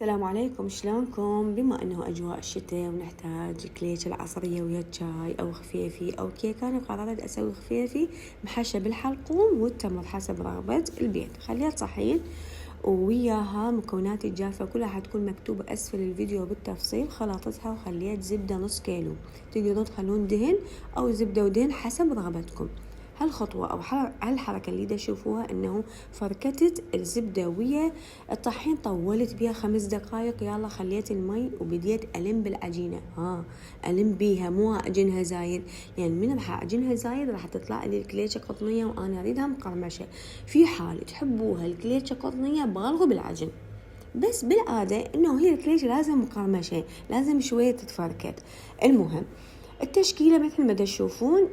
السلام عليكم، شلونكم؟ بما انه اجواء الشتاء ونحتاج كليشة العصرية ويا الشاي او خفيفي او كيك، انا قررت اسوي خفيفي محشى بالحلقوم والتمر حسب رغبة البيت. خليت صحين وياها مكونات الجافة كلها حتكون مكتوبة اسفل الفيديو بالتفصيل. خلطتها وخليت زبدة نص كيلو، تقدرون تخلون دهن او زبدة ودهن حسب رغبتكم. هالخطوة أو هالحركة اللي تشوفوها إنه فركتت الزبدة ويا الطحين، طولت بيها 5 دقايق. يلا خليت المي وبديت ألم بالعجينة، ألم بيها مو أعجنها زايد، لأن من راح أعجنها زايد راح تطلع لي الكليشة قطنية وأنا أريدها مقرمشة. في حال تحبوها الكليشة قطنية بغلغوا بالعجن، بس بالعادة إنه هي الكليشة لازم مقرمشة، لازم شوية تتفركت. المهم التشكيلة مثل ما تشوفون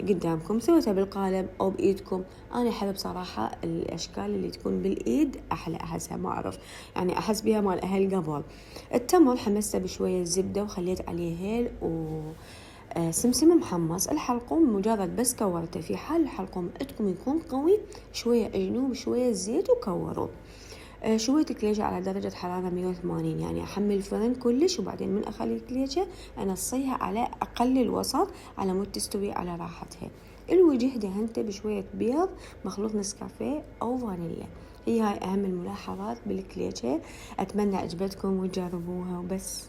قدامكم، سويتها بالقالب أو بإيدكم. أنا أحب بصراحة الأشكال اللي تكون بالإيد أحلى، أحسها ما أعرف يعني أحس بها مال أهل قبل. التمر حمسته بشوية زبدة وخليت عليه هيل و سمسم محمص. الحلقوم مجرد بس كورته، في حال الحلقوم عندكم يكون قوي شوية اجنوه بشوية زيت وكوروه. شوية كليجة على درجة حرارة 180، يعني أحمل الفرن كلش وبعدين من أخلي الكليجة أنصيها على أقل الوسط على مود تستوي على راحتها. الوجه دهنته بشوية بيض مخلوط نسكافيه أو فانيليا. هي هاي أهم الملاحظات بالكليجة. أتمنى عجبتكم وتجربوها وبس.